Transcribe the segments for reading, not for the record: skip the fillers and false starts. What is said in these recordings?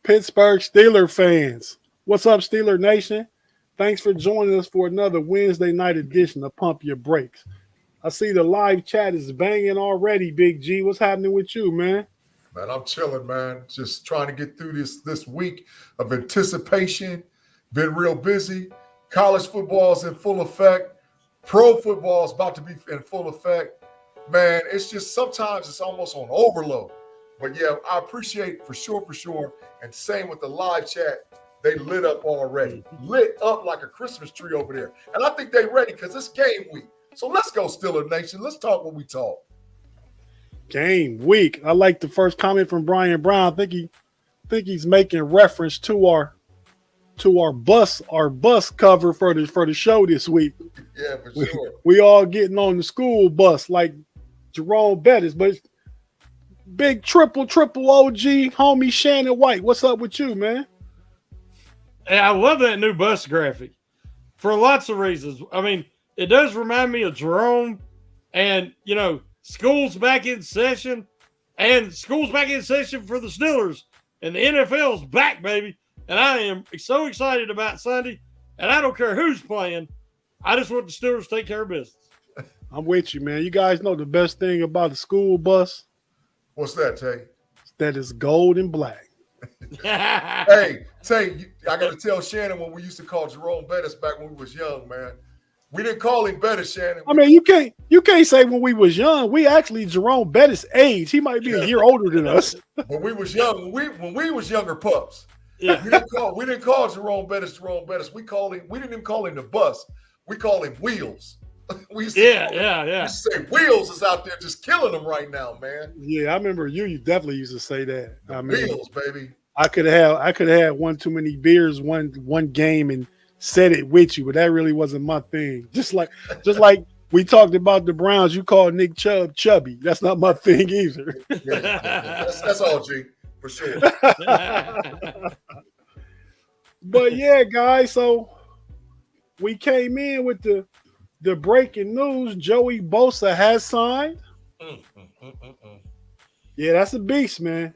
Pittsburgh Steelers fans. What's up, Steeler Nation? Thanks for joining us for another Wednesday night edition of Pump Your Brakes. I see the live chat is banging already, Big G. What's happening with you, man? Man, I'm chilling, man. Just trying to get through this week of anticipation. Been real busy. College football's in full effect. Pro football is about to be in full effect. Man, it's just sometimes it's almost on overload. But yeah, I appreciate it for sure. And same with the live chat. They lit up already. Lit up like a Christmas tree over there. And I think they ready because it's game week. So let's go, Steeler Nation. Let's talk what we talk. Game week. I like the first comment from Brian Brown. I think he's making reference to our bus cover for the show this week. Yeah, for sure. We all getting on the school bus like Jerome Bettis, but big triple OG homie Shannon White. What's up with you, man? Hey, I love that new bus graphic for lots of reasons. I mean, it does remind me of Jerome, and school's back in session, and school's back in session for the Steelers, and the NFL's back, baby. And I am so excited about Sunday, and I don't care who's playing. I just want the Steelers to take care of business. I'm with you, man. You guys know the best thing about the school bus? What's that, Tate? That is gold and black. Hey, Tate, I got to tell Shannon what we used to call Jerome Bettis back when we was young, man. We didn't call him Bettis, Shannon. I mean, you can't say when we was young. We actually Jerome Bettis' age. He might be a year older than us. When we was young, when we was younger pups. Yeah. We didn't call Jerome Bettis. We didn't even call him the bus. We call him Wheels. We used to say Wheels is out there just killing them right now, man. Yeah, I remember you definitely used to say that. I mean, Wheels, baby. I could have had one too many beers one game and said it with you, but that really wasn't my thing. Just like we talked about the Browns, you called Nick Chubb chubby. That's not my thing either. Yeah. That's all, G, for sure. But yeah, guys, so we came in with the breaking news. Joey Bosa has signed. Yeah, that's a beast, man.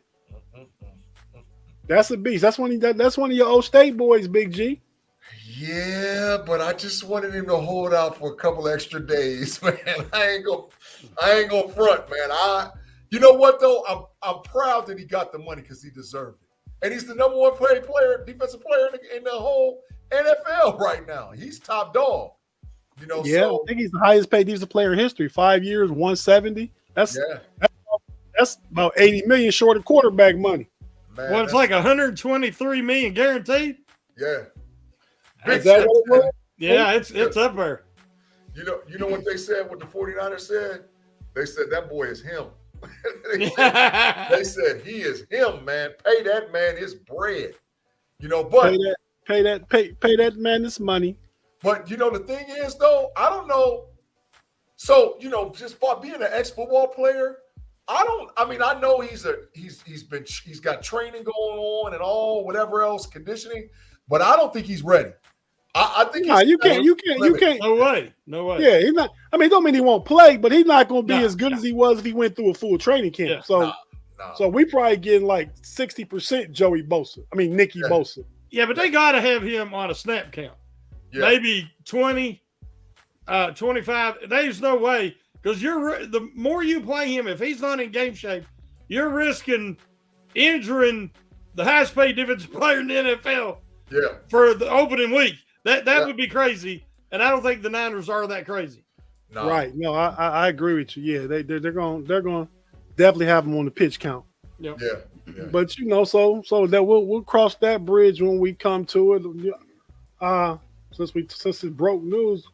That's a beast. That's one of your old state boys, Big G. Yeah, but I just wanted him to hold out for a couple extra days, man. I ain't gonna front, man. You know what though? I'm proud that he got the money because he deserved it. And he's the number one defensive player in the whole NFL right now. He's top dog. Yeah, so, I think he's the highest paid defensive player in history. 5 years, 170. That's about 80 million short of quarterback money. Man, well, it's like 123 million guaranteed. Yeah. Is that what it was? Yeah, it's up there. You know what they said, what the 49ers said? They said that boy is him. they said he is him, man. Pay that man his bread. But pay that man this money. But the thing is though, I don't know. So, just by being an ex-football player, I know he's got training going on and all whatever else, conditioning, but I don't think he's ready. I think you can't. No way. Yeah, he's not. I mean, don't mean he won't play, but he's not going to be as good as he was if he went through a full training camp. Yeah. So we probably getting like 60% Joey Bosa. I mean, Nicky Bosa. Yeah, but they got to have him on a snap count. Yeah. Maybe 20, 25. There's no way because the more you play him, if he's not in game shape, you're risking injuring the highest paid defensive player in the NFL. Yeah. For the opening week. That would be crazy, and I don't think the Niners are that crazy. No. Right? No, I agree with you. Yeah, they're going to definitely have them on the pitch count. Yep. Yeah. But so that we'll cross that bridge when we come to it. Since it's broke news,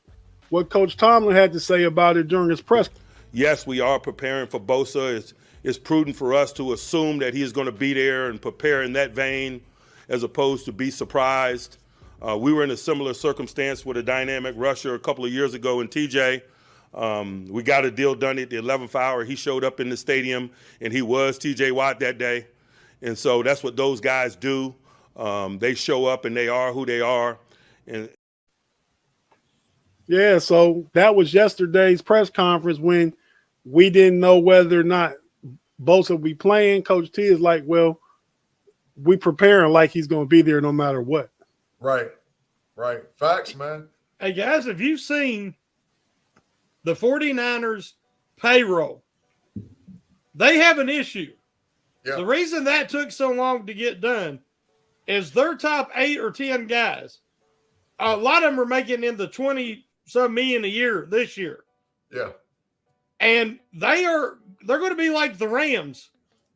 what Coach Tomlin had to say about it during his press. Yes, we are preparing for Bosa. It's prudent for us to assume that he is going to be there and prepare in that vein, as opposed to be surprised. We were in a similar circumstance with a dynamic rusher a couple of years ago in TJ. We got a deal done at the 11th hour. He showed up in the stadium, and he was TJ Watt that day. And so that's what those guys do. They show up, and they are who they are. Yeah, so that was yesterday's press conference when we didn't know whether or not Bosa would be playing. Coach T is like, well, we preparing like he's going to be there no matter what. Right. Facts, man. Hey, guys, have you seen the 49ers payroll? They have an issue. Yeah. The reason that took so long to get done is their top 8 or 10 guys, a lot of them are making in the 20-some million a year this year. Yeah. And they're going to be like the Rams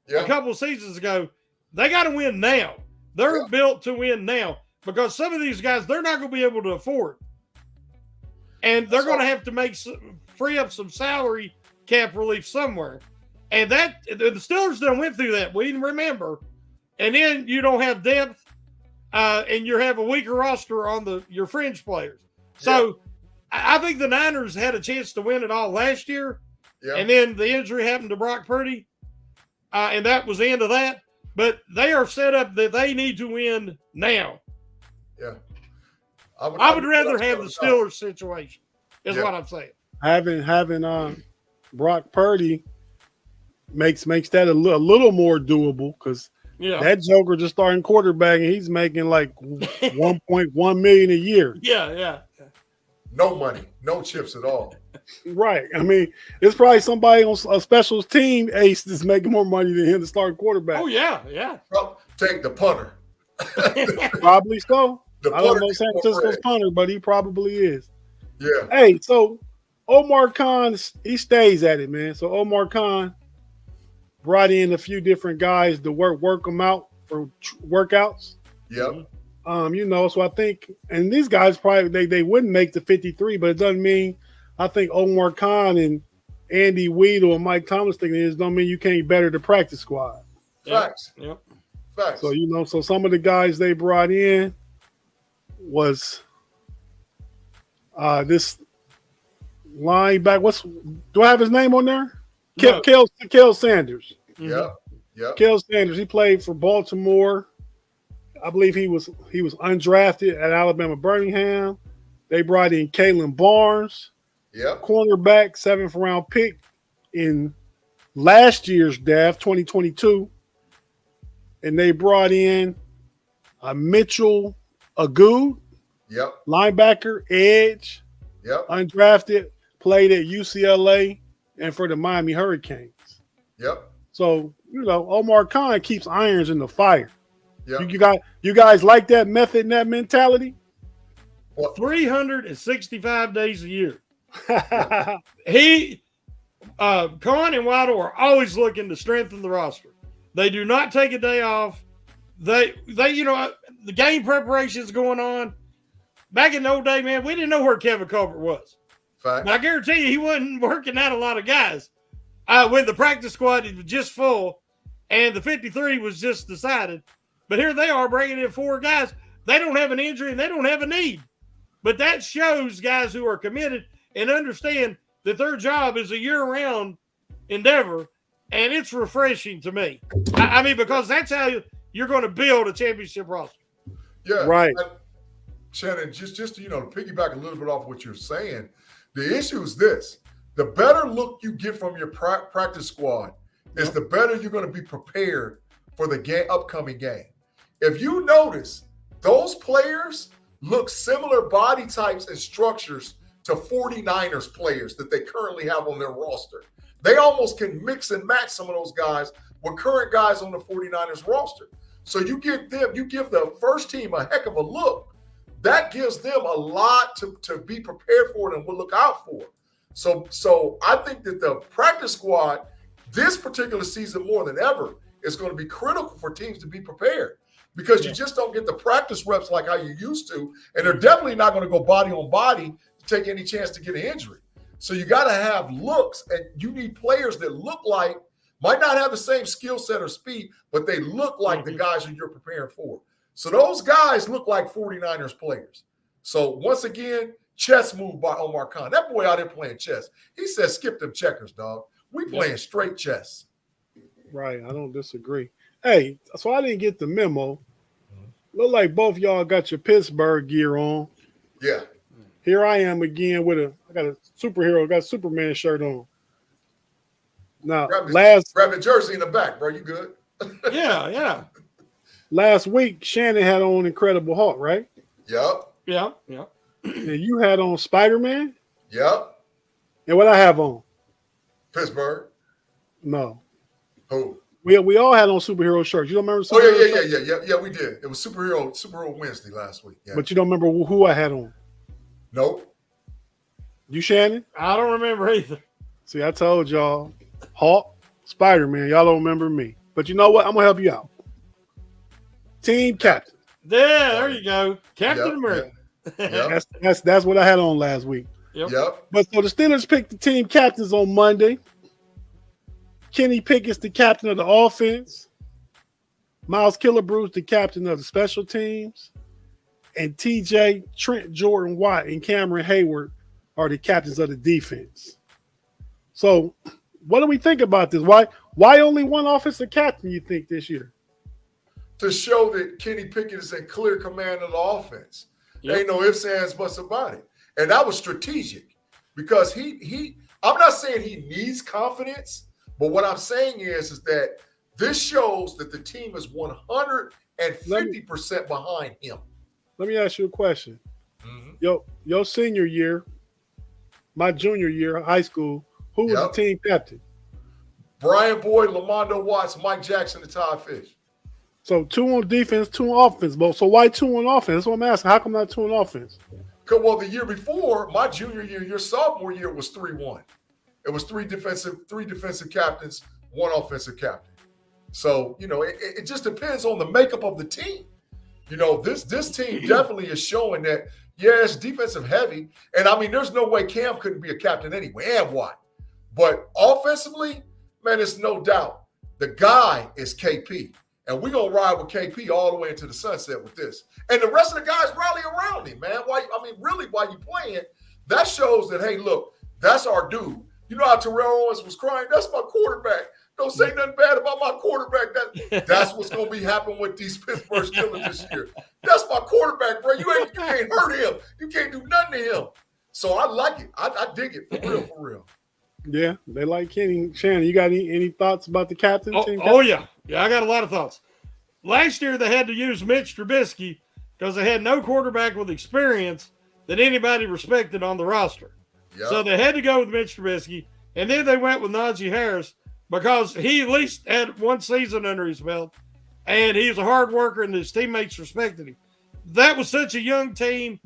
a couple of seasons ago. They got to win now. They're built to win now because some of these guys, they're not going to be able to afford. And they're going to have to free up some salary cap relief somewhere. And the Steelers done went through that. We remember. And then you don't have depth, and you have a weaker roster on your fringe players. So I think the Niners had a chance to win it all last year. Yeah. And then the injury happened to Brock Purdy, and that was the end of that. But they are set up that they need to win now. Yeah. I would rather have the Steelers situation, is what I'm saying. Having Brock Purdy makes that a little more doable because that joker just starting quarterback and he's making like 1.1 million a year. Yeah. No money, no chips at all. Right. I mean, it's probably somebody on a specials team ace that's making more money than him to start quarterback. Oh yeah. Well, take the punter. Probably so. I don't know San Francisco's red. punter, but he probably is. Yeah. Hey, so Omar Khan, he stays at it, man. So Omar Khan brought in a few different guys to work them out for workouts. Yep. So I think, and these guys probably they wouldn't make the 53, but it doesn't mean. I think Omar Khan and Andy Weedle and Mike Thomas thinking this don't mean you can't better the practice squad. Facts. Yep. Facts. So so some of the guys they brought in was this linebacker. Do I have his name on there? No. Kel Sanders. Yeah. Kel Sanders. He played for Baltimore. I believe he was undrafted at Alabama Birmingham. They brought in Kalen Barnes. Yep. Cornerback, 7th round pick in last year's draft, 2022. And they brought in Mitchell Agood. Yep. Linebacker, edge. Yep. Undrafted, played at UCLA and for the Miami Hurricanes. Yep. So, Omar Khan keeps irons in the fire. Yep. You guys like that method and that mentality? 365 days a year. Khan and Waddle are always looking to strengthen the roster. They do not take a day off. They the game preparation is going on. Back in the old day, man, we didn't know where Kevin Colbert was. Fact. I guarantee you he wasn't working out a lot of guys. When the practice squad was just full and the 53 was just decided. But here they are bringing in 4 guys. They don't have an injury and they don't have a need. But that shows guys who are committed and understand that their job is a year-round endeavor, and it's refreshing to me. I mean, because that's how you're going to build a championship roster. Yeah. Right. Shannon, just to piggyback a little bit off what you're saying, the issue is this. The better look you get from your practice squad is the better you're going to be prepared for the upcoming game. If you notice, those players look similar body types and structures to 49ers players that they currently have on their roster. They almost can mix and match some of those guys with current guys on the 49ers roster. So you give the first team a heck of a look. That gives them a lot to be prepared for and look out for. So I think that the practice squad this particular season more than ever is going to be critical for teams to be prepared because you just don't get the practice reps like how you used to. And they're definitely not going to go body on body to take any chance to get an injury. So you got to have looks, and you need players that look like, might not have the same skill set or speed, but they look like the guys that you're preparing for. So those guys look like 49ers players. So once again, chess move by Omar Khan. That boy out there playing chess. He said, skip them checkers, dog. We playing straight chess. Right. I don't disagree. Hey, so I didn't get the memo. Look like both y'all got your Pittsburgh gear on. Yeah. Here I am again I got a superhero, got a Superman shirt on. Now, grab the jersey in the back, bro. You good? Yeah. last week Shannon had on Incredible Hulk, right? Yep. Yeah, yeah. And you had on Spider-Man? Yep. And what I have on? Pittsburgh. No. Who? We all had on superhero shirts. You don't remember Oh superhero yeah, shirts? yeah. We did. It was Superhero Wednesday last week. Yeah. But you don't remember who I had on? Nope. You, Shannon? I don't remember either. See, I told y'all, Hulk, Spider-Man. Y'all don't remember me. But you know what? I'm gonna help you out. Team captain. Yeah, there you go. Captain America. Yep. That's what I had on last week. Yep. But so the Steelers picked the team captains on Monday. Kenny Pickett's the captain of the offense. Miles Killebrew the captain of the special teams. And TJ, Trent Jordan Watt, and Cameron Hayward are the captains of the defense. So what do we think about this? Why only one offensive captain, you think, this year? To show that Kenny Pickett is in clear command of the offense. There ain't no ifs, ands, buts about it. And that was strategic because I'm not saying he needs confidence, but what I'm saying is that this shows that the team is 150% behind him. Let me ask you a question. Mm-hmm. Your senior year, my junior year, high school, who was the team captain? Brian Boyd, Lamondo Watts, Mike Jackson, and Todd Fish. So 2 on defense, 2 on offense. So why 2 on offense? That's what I'm asking. How come not 2 on offense? Well, the year before, my junior year, your sophomore year was 3-1. It was three defensive captains, 1 offensive captain. So, it just depends on the makeup of the team. This team definitely is showing that, it's defensive heavy. And, there's no way Cam couldn't be a captain anyway, and what? But offensively, man, it's no doubt. The guy is KP. And we're going to ride with KP all the way into the sunset with this. And the rest of the guys rally around him, man. Really, while you playing, that shows that, hey, look, that's our dude. You know how Terrell Owens was crying? That's my quarterback. Don't say nothing bad about my quarterback. That's what's going to be happening with these Pittsburgh Steelers this year. That's my quarterback, bro. You can't hurt him. You can't do nothing to him. So I like it. I dig it for real. Yeah, they like Kenny. Shannon, you got any thoughts about the captain? Oh, yeah. Yeah, I got a lot of thoughts. Last year, they had to use Mitch Trubisky because they had no quarterback with experience that anybody respected on the roster. Yep. So they had to go with Mitch Trubisky, and then they went with Najee Harris because he at least had 1 season under his belt, and he was a hard worker, and his teammates respected him. That was such a young team,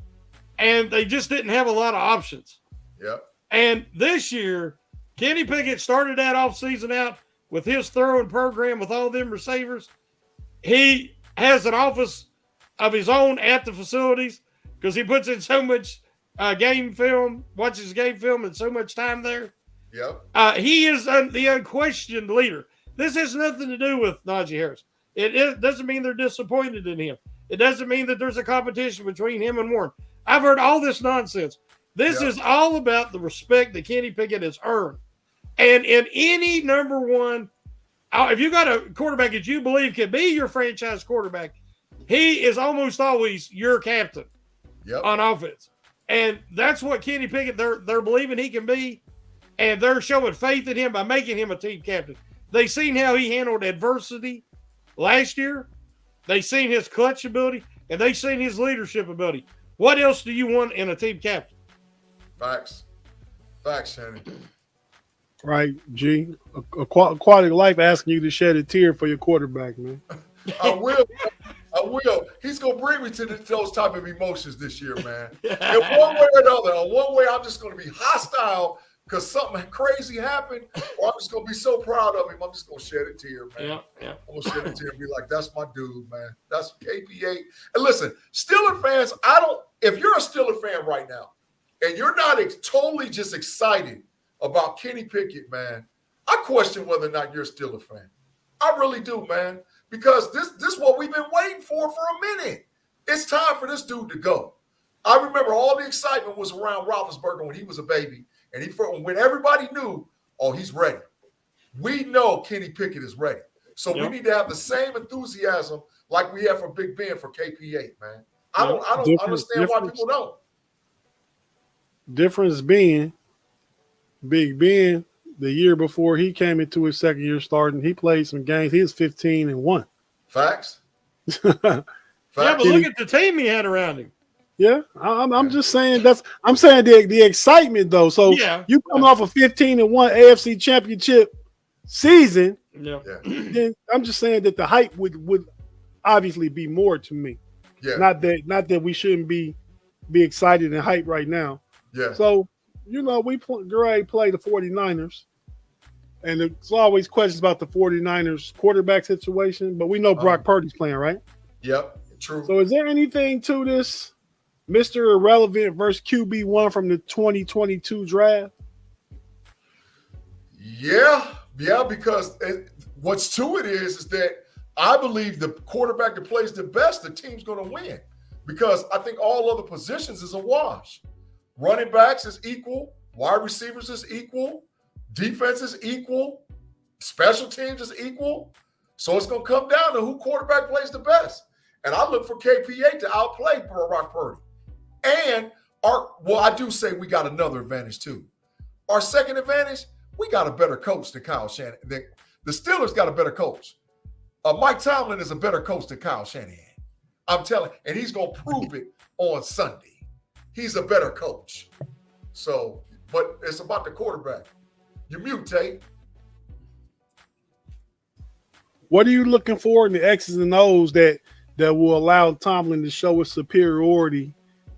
and they just didn't have a lot of options. Yep. And this year, Kenny Pickett started that offseason out with his throwing program with all them receivers. He has an office of his own at the facilities because he puts in so much game film, watches game film, and so much time there. Yep. He is the unquestioned leader. This has nothing to do with Najee Harris. It doesn't mean they're disappointed in him. It doesn't mean that there's a competition between him and Warren. I've heard all this nonsense. This is all about the respect that Kenny Pickett has earned. And in any number one, if you got a quarterback that you believe can be your franchise quarterback, he is almost always your captain on offense. And that's what Kenny Pickett, they're believing he can be, and they're showing faith in him by making him a team captain. They seen how he handled adversity last year. They seen his clutch ability, and they seen his leadership ability. What else do you want in a team captain? Facts, Shannon. Right, G. Aquatic Life asking you to shed a tear for your quarterback, man. I will. He's going to bring me to those type of emotions this year, man. In one way or another. In one way, I'm just going to be hostile because something crazy happened, or I'm just going to be so proud of him. I'm just going to shed a tear, man. Yeah. I'm going to shed a tear and be like, that's my dude, man. That's KP8. And listen, Steeler fans, if you're a Steeler fan right now, and you're not totally just excited about Kenny Pickett, man, I question whether or not you're a Steeler fan. I really do, man, because this is what we've been waiting for a minute. It's time for this dude to go. I remember all the excitement was around Roethlisberger when he was a baby, and when everybody knew, oh, he's ready. We know Kenny Pickett is ready. So we need to have the same enthusiasm like we have for Big Ben for KP8, man. I don't understand why people don't. Difference being, Big Ben, the year before he came into his second year starting, he played some games. He was 15-1. Facts. Yeah, but look at the team he had around him. Yeah, I'm just saying I'm saying the excitement though. So Yeah. you come off a 15-1 AFC Championship season. Yeah. Then I'm just saying that the hype would obviously be more to me. Yeah. Not that we shouldn't be excited and hyped right now. Yeah. So, we already play the 49ers. And there's always questions about the 49ers quarterback situation, but we know Brock Purdy's playing, right? Yep. True. So is there anything to this Mr. Irrelevant versus QB1 from the 2022 draft? Yeah, because what's to it is that I believe the quarterback that plays the best, the team's going to win. Because I think all other positions is a wash. Running backs is equal. Wide receivers is equal. Defense is equal. Special teams is equal. So it's going to come down to who quarterback plays the best. And I look for KPA to outplay Brock Purdy. And I do say we got another advantage too. Our second advantage, we got a better coach than Kyle Shannon. The Steelers got a better coach. Mike Tomlin is a better coach than Kyle Shanahan. I'm telling you, and he's going to prove it on Sunday. He's a better coach. So, but it's about the quarterback. You mute, Tate. What are you looking for in the X's and O's that will allow Tomlin to show his superiority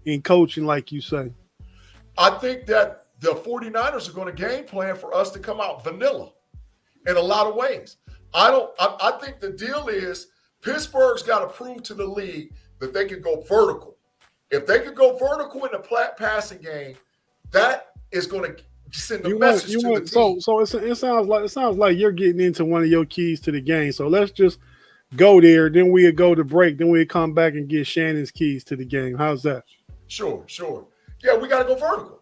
in coaching, like you say? I think that the 49ers are going to game plan for us to come out vanilla in a lot of ways. I think the deal is Pittsburgh's got to prove to the league that they can go vertical. If they could go vertical in the passing game, that is going to send the message to the team. So it sounds like you're getting into one of your keys to the game. So let's just go there. Then we'll go to break. Then we'll come back and get Shannon's keys to the game. How's that? Sure. Yeah, we got to go vertical.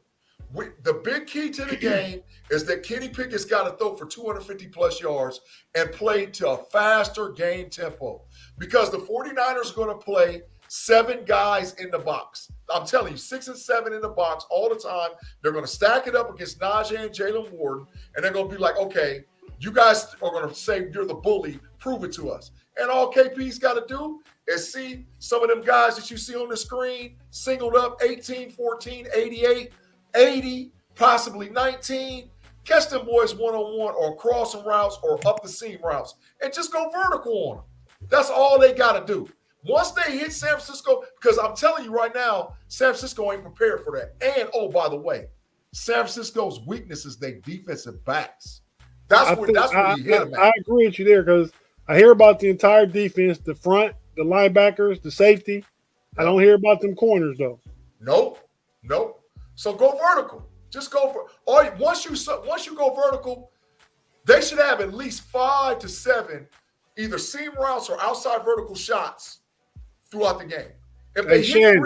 The big key to the game is that Kenny Pickett's got to throw for 250-plus yards and play to a faster game tempo because the 49ers are going to play 7 guys in the box. I'm telling you, 6 and 7 in the box all the time. They're going to stack it up against Najee and Jalen Warden, and they're going to be like, okay, you guys are going to say you're the bully. Prove it to us. And all KP's got to do is see some of them guys that you see on the screen singled up 18, 14, 88, 80, possibly 19. Catch them boys one-on-one or crossing routes or up the seam routes and just go vertical on them. That's all they got to do. Once they hit San Francisco, because I'm telling you right now, San Francisco ain't prepared for that. And, oh, by the way, San Francisco's weakness is their defensive backs. That's where you hit them at. I agree with you there because I hear about the entire defense, the front, the linebackers, the safety. I don't hear about them corners, though. Nope. So go vertical. Just go for once you go vertical, they should have at least 5 to 7 either seam routes or outside vertical shots throughout the game. If they hit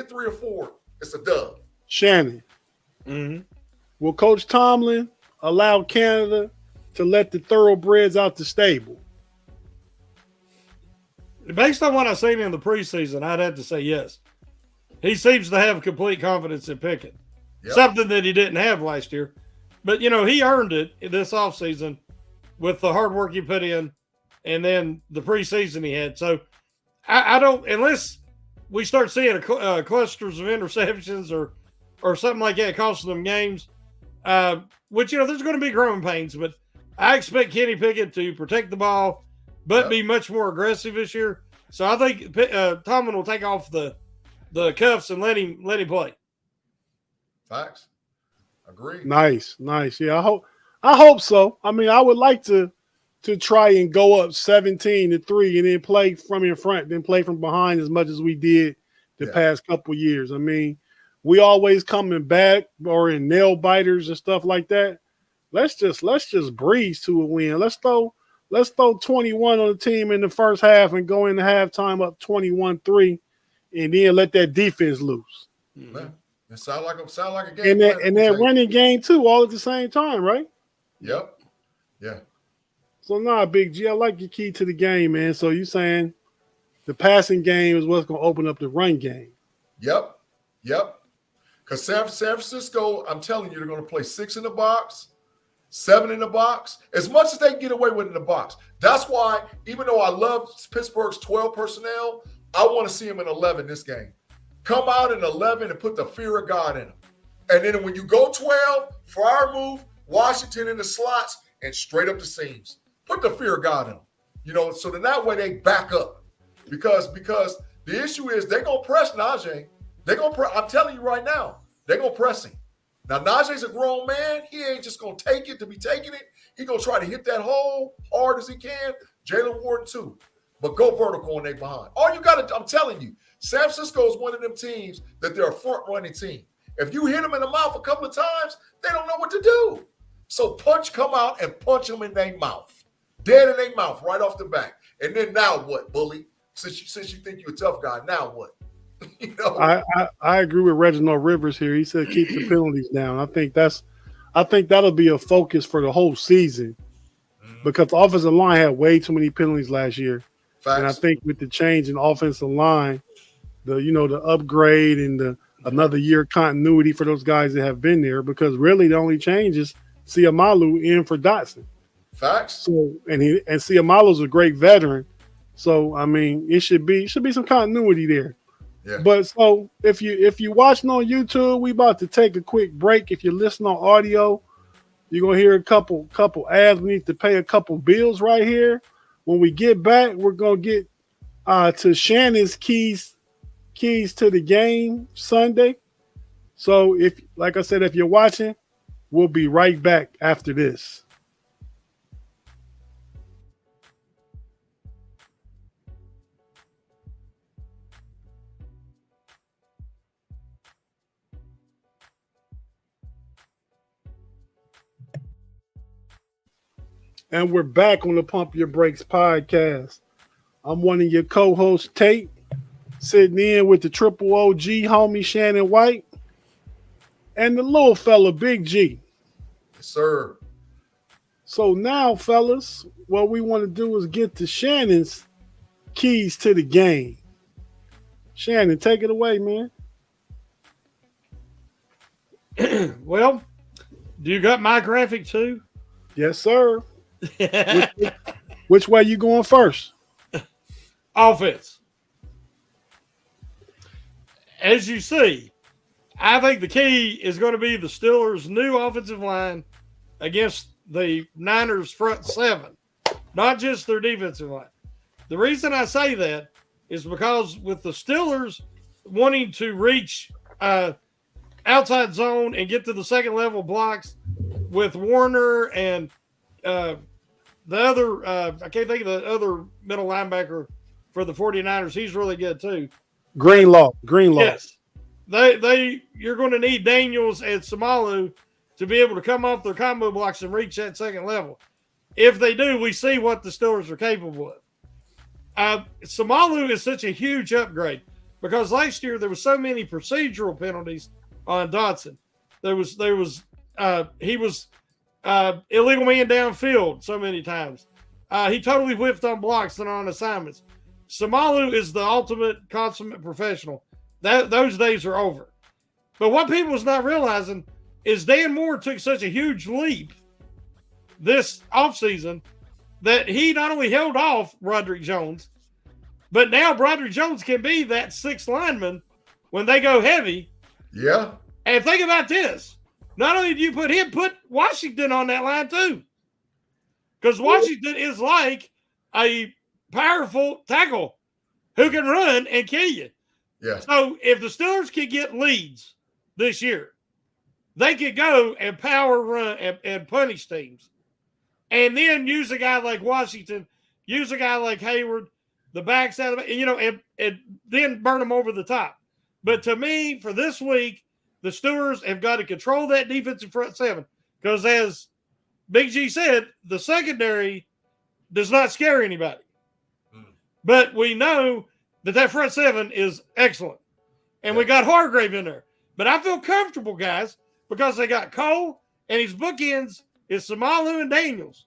3 or 4, it's a dub. Shannon, will Coach Tomlin allow Canada to let the thoroughbreds out the stable? Based on what I've seen in the preseason, I'd have to say yes. He seems to have complete confidence in Pickett, something that he didn't have last year. But, he earned it this offseason with the hard work he put in and then the preseason he had. So I don't, unless we start seeing clusters of interceptions or something like that costing them games, which, there's going to be growing pains. But I expect Kenny Pickett to protect the ball but be much more aggressive this year. So I think Tomlin will take off the cuffs and let him play. Facts. Agree. Nice. Yeah, I hope so. I mean, I would like to try and go up 17-3 and then play from in front, then play from behind as much as we did the past couple years. I mean, we always coming back or in nail biters and stuff like that. Let's just breeze to a win. Let's throw 21 on the team in the first half and go into halftime up 21-3. And then let that defense loose. Man, it sound like a game. And that running game too, all at the same time, right? Yep. Yeah. So Big G, I like your key to the game, man. So you saying the passing game is what's going to open up the run game? Yep. Because San Francisco, I'm telling you, they're going to play 6 in the box. 7 in the box, as much as they can get away with in the box. That's why, even though I love Pittsburgh's 12 personnel, I want to see them in 11 this game. Come out in 11 and put the fear of God in them. And then when you go 12, for our move, Washington in the slots and straight up the seams. Put the fear of God in them. So then that way they back up. Because the issue is they're going to press Najee. I'm telling you right now, they're going to press him. Now, Najee's a grown man. He ain't just going to take it to be taking it. He's going to try to hit that hole hard as he can. Jalen Warden, too. But go vertical on their behind. All you got to, I'm telling you, San Francisco is one of them teams that they're a front-running team. If you hit them in the mouth a couple of times, they don't know what to do. So come out and punch them in their mouth. Dead in their mouth right off the bat. And then now what, bully? Since you think you're a tough guy, now what? I agree with Reginald Rivers here. He said keep the penalties down. I think that'll be a focus for the whole season because the offensive line had way too many penalties last year. Facts. And I think with the change in offensive line, the upgrade and another year continuity for those guys that have been there, because really the only change is Siamalu in for Dotson. Facts. So and Siamalu's a great veteran. So I mean it should be some continuity there. Yeah. But so if you watching on YouTube, we about to take a quick break. If you're listening on audio, you're gonna hear a couple ads. We need to pay a couple bills right here. When we get back, we're gonna get to Shannon's keys to the game Sunday. So like I said, if you're watching, we'll be right back after this. And we're back on the Pump Your Brakes podcast. I'm one of your co-hosts, Tate, sitting in with the triple OG homie Shannon White and the little fella, Big G. Yes, sir. So now, fellas, what we want to do is get to Shannon's keys to the game. Shannon, take it away, man. Well, do you got my graphic too? Yes, sir. Which way you going first? Offense. As you see, I think the key is going to be the Steelers' new offensive line against the Niners' front seven, not just their defensive line. The reason I say that is because with the Steelers wanting to reach outside zone and get to the second level blocks with Warner and the other, I can't think of the other middle linebacker for the 49ers. He's really good too. Greenlaw. Yes. You're going to need Daniels and Samalu to be able to come off their combo blocks and reach that second level. If they do, we see what the Steelers are capable of. Samalu is such a huge upgrade because last year there was so many procedural penalties on Dotson. He was illegal man downfield so many times. He totally whiffed on blocks and on assignments. Samalu is the ultimate consummate professional. Those days are over. But what people's not realizing is Dan Moore took such a huge leap this offseason that he not only held off Broderick Jones, but now Broderick Jones can be that sixth lineman when they go heavy. Yeah. And think about this. Not only do you put Washington on that line too. Because Washington is like a powerful tackle who can run and kill you. Yeah. So if the Steelers can get leads this year, they could go and power run and punish teams. And then use a guy like Washington, use a guy like Hayward, the backs out of it, and then burn them over the top. But to me, for this week, the Steelers have got to control that defensive front seven because, as Big G said, the secondary does not scare anybody. But we know that front seven is excellent. And we got Hargrave in there. But I feel comfortable, guys, because they got Cole and his bookends is Samalu and Daniels.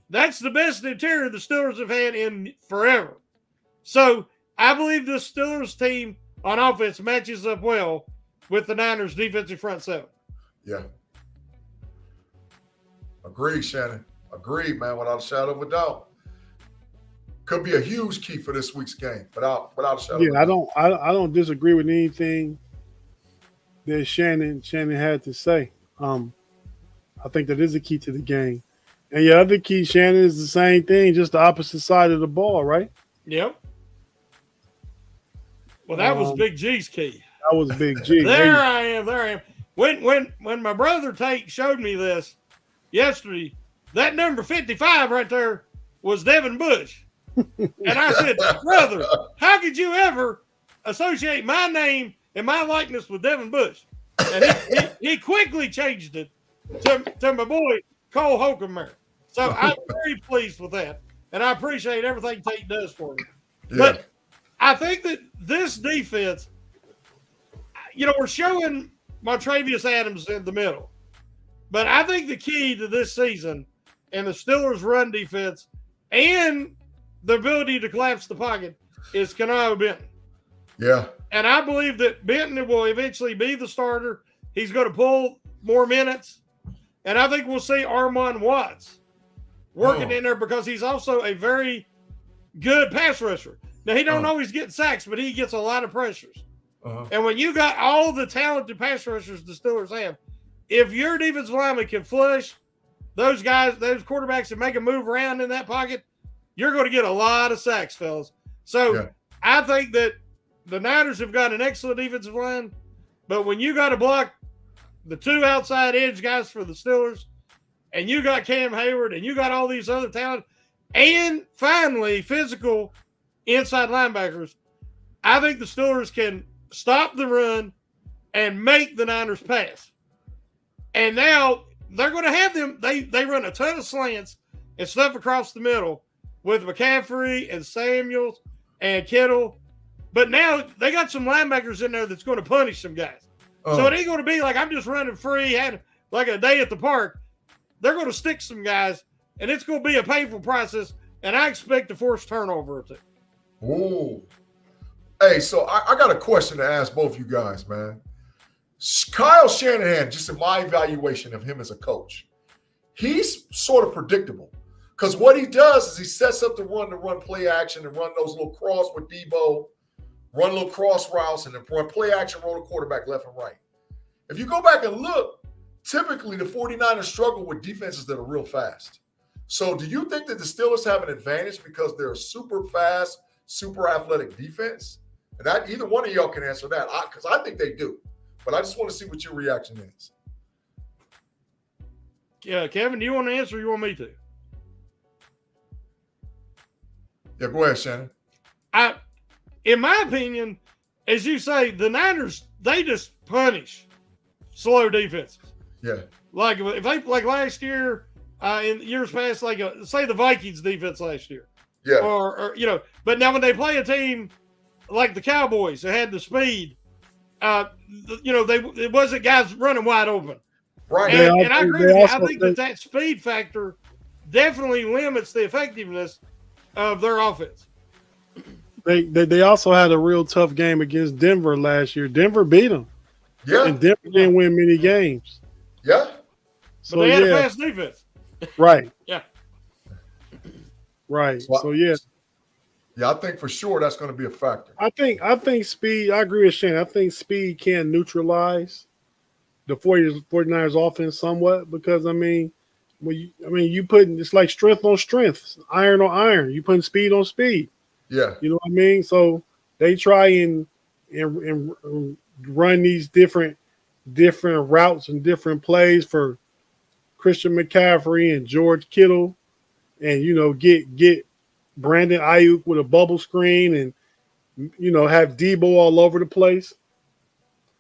That's the best interior the Steelers have had in forever. So I believe the Steelers team on offense matches up well with the Niners defensive front seven. Yeah. Agreed, Shannon. Agreed, man, without a shadow of a doubt. Could be a huge key for this week's game, without a shadow of a doubt. I don't disagree with anything that Shannon had to say. I think that is a key to the game. And your other key, Shannon, is the same thing, just the opposite side of the ball, right? Yep. Well, that was Big G's key. That was Big G. There I am. When my brother Tate showed me this yesterday, that number 55 right there was Devin Bush. And I said, brother, how could you ever associate my name and my likeness with Devin Bush? And he quickly changed it to my boy Cole Holcomb. So I'm very pleased with that. And I appreciate everything Tate does for me. Yeah. But I think that this defense, we're showing Montravius Adams in the middle. But I think the key to this season and the Steelers' run defense and the ability to collapse the pocket is Kanao Benton. Yeah. And I believe that Benton will eventually be the starter. He's going to pull more minutes. And I think we'll see Armon Watts working in there because he's also a very good pass rusher. Now, he don't always get sacks, but he gets a lot of pressures. And when you got all the talented pass rushers the Steelers have, if your defensive lineman can flush those guys, those quarterbacks, and make them move around in that pocket, you're going to get a lot of sacks, fellas. So I think that the Niners have got an excellent defensive line, but when you got to block the two outside edge guys for the Steelers, and you got Cam Hayward, and you got all these other talent, and finally physical inside linebackers, I think the Steelers can stop the run and make the Niners pass. And now they're going to have them. They run a ton of slants and stuff across the middle with McCaffrey and Samuels and Kittle. But now they got some linebackers in there that's going to punish some guys. So it ain't going to be like I'm just running free, had like a day at the park. They're going to stick some guys, and it's going to be a painful process, and I expect to force turnover or two. Ooh. Hey, so I got a question to ask both you guys, man. Kyle Shanahan, just in my evaluation of him as a coach, he's sort of predictable because what he does is he sets up the run play action and run those little cross with Debo, run little cross routes, and then run play action, roll the quarterback left and right. If you go back and look, typically the 49ers struggle with defenses that are real fast. So do you think that the Steelers have an advantage because they're a super fast, super athletic defense? And that either one of y'all can answer that because I think they do. But I just want to see what your reaction is. Yeah, Kevin, do you want to answer or you want me to? Yeah, go ahead, Shannon. In my opinion, as you say, the Niners, they just punish slow defenses. Yeah. Like if they like last year, in years past, like say the Vikings defense last year. Yeah. Or but now when they play a team like the Cowboys that had the speed, it wasn't guys running wide open. Right. And I agree with you. I think that speed factor definitely limits the effectiveness of their offense. They also had a real tough game against Denver last year. Denver beat them. Yeah. And Denver didn't win many games. Yeah. So they had a fast defense. Right. Yeah. Right. Yeah, I think for sure that's going to be a factor. I think speed, I agree with Shane. I think speed can neutralize the 49ers offense somewhat because, you putting, it's like strength on strength, iron on iron. You putting speed on speed. Yeah. You know what I mean? So they try and run these different routes and different plays for Christian McCaffrey and George Kittle and, get Brandon Ayuk with a bubble screen and, have Debo all over the place.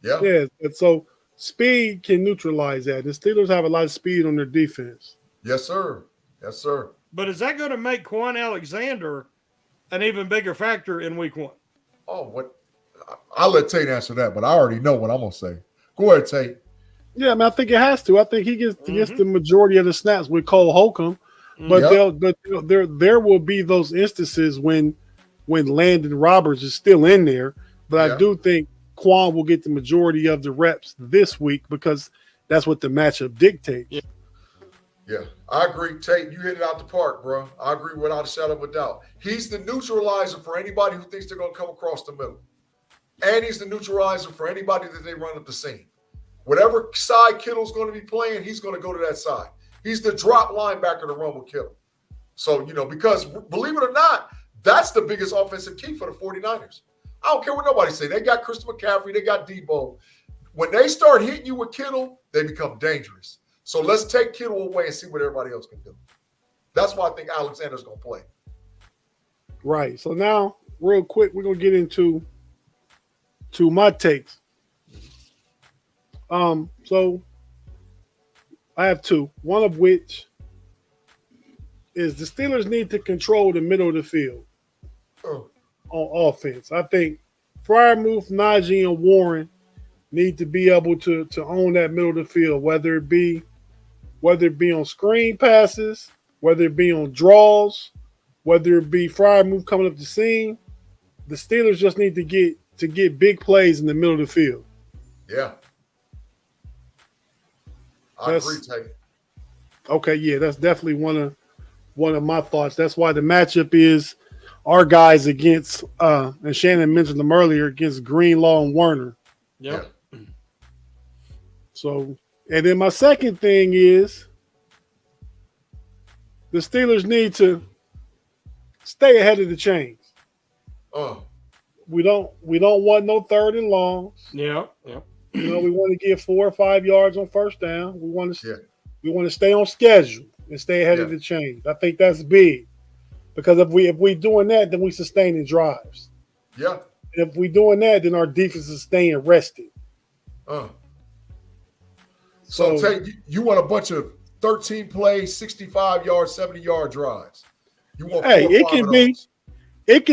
Yeah. Yeah. And so speed can neutralize that. The Steelers have a lot of speed on their defense. Yes, sir. Yes, sir. But is that going to make Quan Alexander an even bigger factor in week one? Oh, what? I'll let Tate answer that, but I already know what I'm going to say. Go ahead, Tate. Yeah, I think it has to. I think he gets the majority of the snaps with Cole Holcomb. But there will be those instances when Landon Roberts is still in there. But I do think Quan will get the majority of the reps this week because that's what the matchup dictates. Yeah. I agree, Tate. You hit it out the park, bro. I agree without a shadow of a doubt. He's the neutralizer for anybody who thinks they're going to come across the middle. And he's the neutralizer for anybody that they run up the seam. Whatever side Kittle's going to be playing, he's going to go to that side. He's the drop linebacker to run with Kittle. So, because believe it or not, that's the biggest offensive key for the 49ers. I don't care what nobody say. They got Christian McCaffrey. They got Debo. When they start hitting you with Kittle, they become dangerous. So let's take Kittle away and see what everybody else can do. That's why I think Alexander's going to play. Right. So now, real quick, we're going to get into my takes. So I have two. One of which is the Steelers need to control the middle of the field on offense. I think Freiermuth, Najee, and Warren need to be able to own that middle of the field, whether it be on screen passes, whether it be on draws, whether it be Freiermuth coming up the seam. The Steelers just need to get big plays in the middle of the field. Yeah. I agree, Tate. Okay, yeah, that's definitely one of my thoughts. That's why the matchup is our guys against and Shannon mentioned them earlier, against Greenlaw and Werner. Yep. Yeah. So, and then my second thing is the Steelers need to stay ahead of the chains. We don't want no third and longs. Yep. Yep. We want to get 4 or 5 yards on first down. We want to stay on schedule and stay ahead of the chains. I think that's big because if we doing that, then we sustaining drives. Yeah. And if we doing that, then our defense is staying rested. So Tate, you want a bunch of 13 plays, 65-yard, 70-yard drives. You want it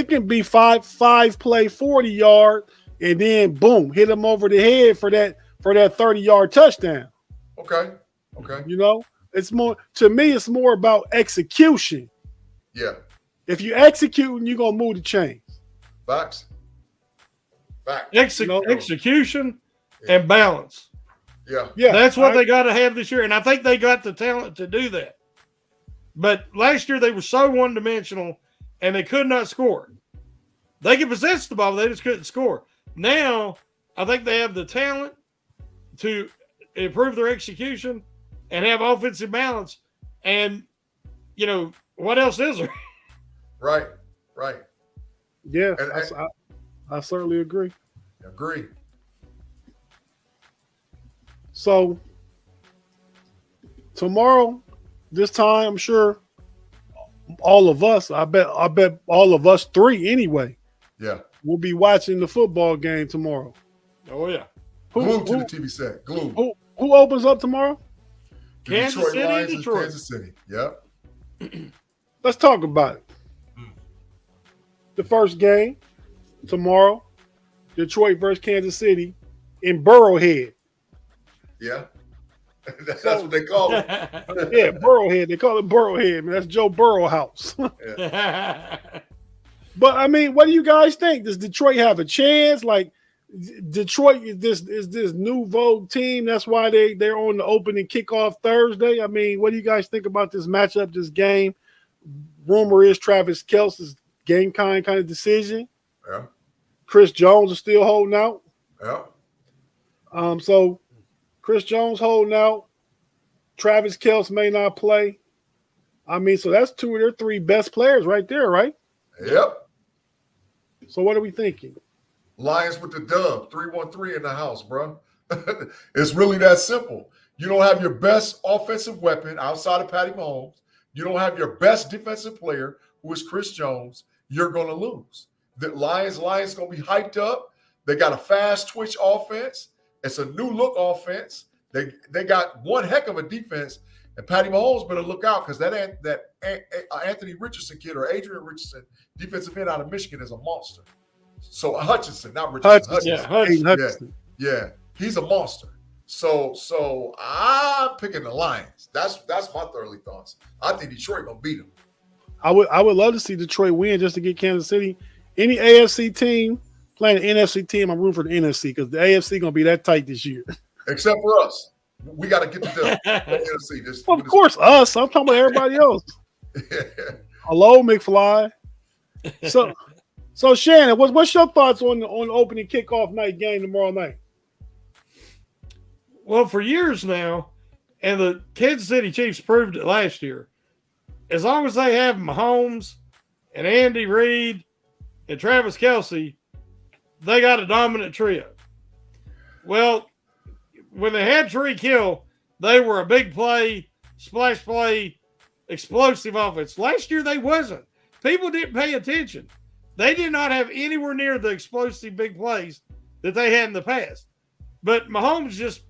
can be five play 40-yard, and then boom, hit them over the head for that 30-yard touchdown. Okay. It's more, to me, it's more about execution. Yeah. If you execute, you're gonna move the chains. Facts. Execution and balance. Yeah. That's what they got to have this year, and I think they got the talent to do that. But last year they were so one-dimensional, and they could not score. They could possess the ball, they just couldn't score. Now, I think they have the talent to improve their execution and have offensive balance. And, what else is there? Right. Yeah, I certainly agree. Agree. So, tomorrow, this time, I'm sure all of us, I bet all of us three anyway. Yeah. We'll be watching the football game tomorrow. Oh, yeah. Glued to the TV set. Glued. Who opens up tomorrow? Kansas City, Lions Detroit. Kansas City. Yep. Let's talk about it. The first game tomorrow, Detroit versus Kansas City in Burrowhead. Yeah. That's what they call it. Yeah, Burrowhead. They call it Burrowhead, man. That's Joe Burrow house. But I mean, what do you guys think? Does Detroit have a chance? Like, Detroit is this new vogue team. That's why they're on the opening kickoff Thursday. I mean, what do you guys think about this matchup, this game? Rumor is Travis Kelce's game kind of decision. Yeah. Chris Jones is still holding out. Yeah. So Chris Jones holding out. Travis Kelce may not play. I mean, so that's two of their three best players right there, right? Yep. So what are we thinking? Lions with the dub, 3-1-3 in the house, bro. It's really that simple. You don't have your best offensive weapon outside of Patty Mahomes. You don't have your best defensive player, who is Chris Jones. You're going to lose. The Lions going to be hyped up. They got a fast twitch offense. It's a new look offense. They got one heck of a defense. And Patty Mahomes better look out because that Anthony Richardson kid or Adrian Richardson, defensive end out of Michigan, is a monster. So Hutchinson, not Richardson. Hutchinson. Yeah, he's a monster. So I'm picking the Lions. That's my early thoughts. I think Detroit gonna beat them. I would love to see Detroit win just to get Kansas City. Any AFC team playing an NFC team, I'm rooting for the NFC because the AFC gonna be that tight this year. Except for us. We got to get the NFC. Of course, us. I'm talking about everybody else. Hello, McFly. So Shannon, what's your thoughts on the opening kickoff night game tomorrow night? Well, for years now, and the Kansas City Chiefs proved it last year, as long as they have Mahomes and Andy Reid and Travis Kelce, they got a dominant trio. Well, when they had Tyreek Hill, they were a big play, splash play, explosive offense. Last year, they wasn't. People didn't pay attention. They did not have anywhere near the explosive big plays that they had in the past. But Mahomes just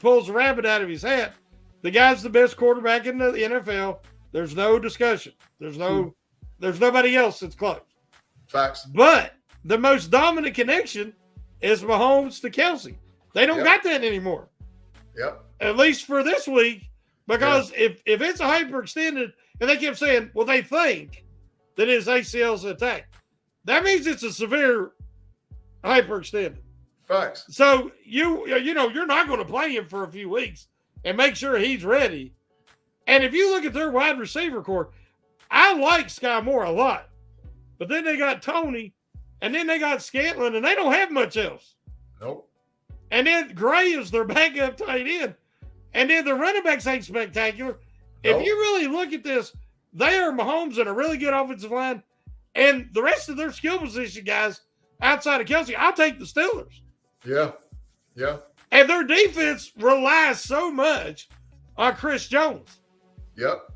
pulls a rabbit out of his hat. The guy's the best quarterback in the NFL. There's no discussion. There's nobody else that's close. Facts. But the most dominant connection is Mahomes to Kelce. They don't got that anymore. Yep. At least for this week, because if it's a hyperextended, and they kept saying, well, they think that his ACL's attacked. That means it's a severe hyperextended. Facts. So you're not going to play him for a few weeks and make sure he's ready. And if you look at their wide receiver core, I like Sky Moore a lot. But then they got Tony, and then they got Scantlin, and they don't have much else. Nope. And then Gray is their backup tight end. And then the running backs ain't spectacular. Nope. If you really look at this, they are Mahomes and a really good offensive line. And the rest of their skill position guys outside of Kelce, I'll take the Steelers. Yeah. Yeah. And their defense relies so much on Chris Jones. Yep.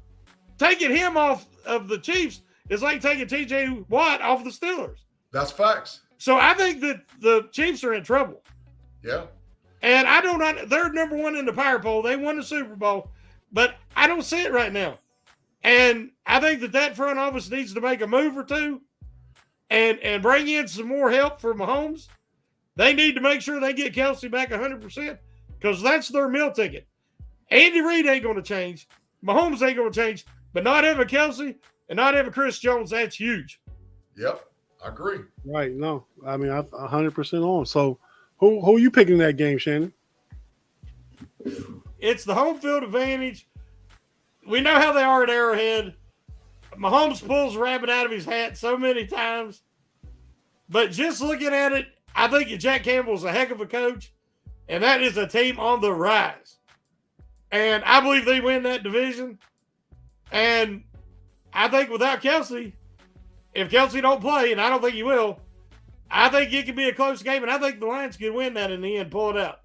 Taking him off of the Chiefs is like taking T.J. Watt off the Steelers. That's facts. So I think that the Chiefs are in trouble. Yeah. And I don't know, they're number one in the power poll. They won the Super Bowl, but I don't see it right now. And I think that front office needs to make a move or two and bring in some more help for Mahomes. They need to make sure they get Kelce back 100% because that's their meal ticket. Andy Reid ain't going to change. Mahomes ain't going to change. But not having Kelce and not having Chris Jones, that's huge. Yep. I agree. Right. No, I mean, I'm 100% on. So who are you picking that game, Shannon? It's the home field advantage. We know how they are at Arrowhead. Mahomes pulls a rabbit out of his hat so many times. But just looking at it, I think Jack Campbell's a heck of a coach, and that is a team on the rise. And I believe they win that division. And I think without Kelce, if Kelce don't play, and I don't think he will, I think it could be a close game, and I think the Lions could win that in the end, pull it out.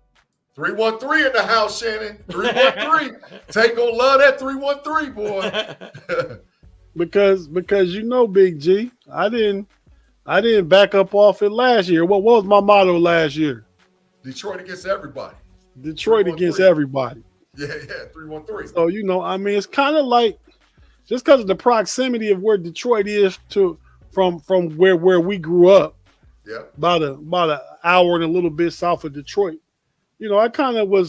313 in the house, Shannon. 313. Tate gonna love that 313, boy. because Big G, I didn't back up off it last year. What was my motto last year? Detroit against everybody. Detroit against everybody. Yeah, 313. So I mean, it's kind of like just because of the proximity of where Detroit is from where we grew up. Yeah. About an hour and a little bit south of Detroit. I kind of would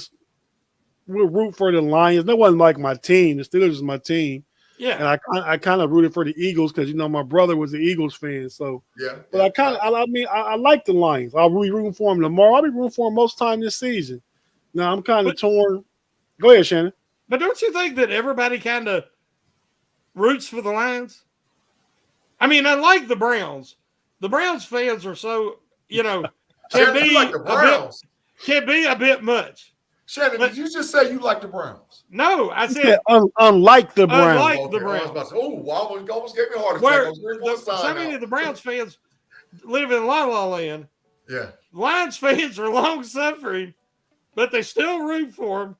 root for the Lions. That wasn't like my team. The Steelers is my team. Yeah. And I kind of rooted for the Eagles because my brother was an Eagles fan. So yeah. But I like the Lions. I'll be rooting for them tomorrow. I'll be rooting for them most time this season. Now I'm kind of torn. Go ahead, Shannon. But don't you think that everybody kind of roots for the Lions? I mean, unlike the Browns fans are so can be like the Browns. Can be a bit much. Shannon, did you just say you like the Browns? No, I said unlike the Browns. Unlike the Browns. Almost gave me a heart attack. So many of the Browns fans live in La La Land. Yeah. Lions fans are long suffering, but they still root for them,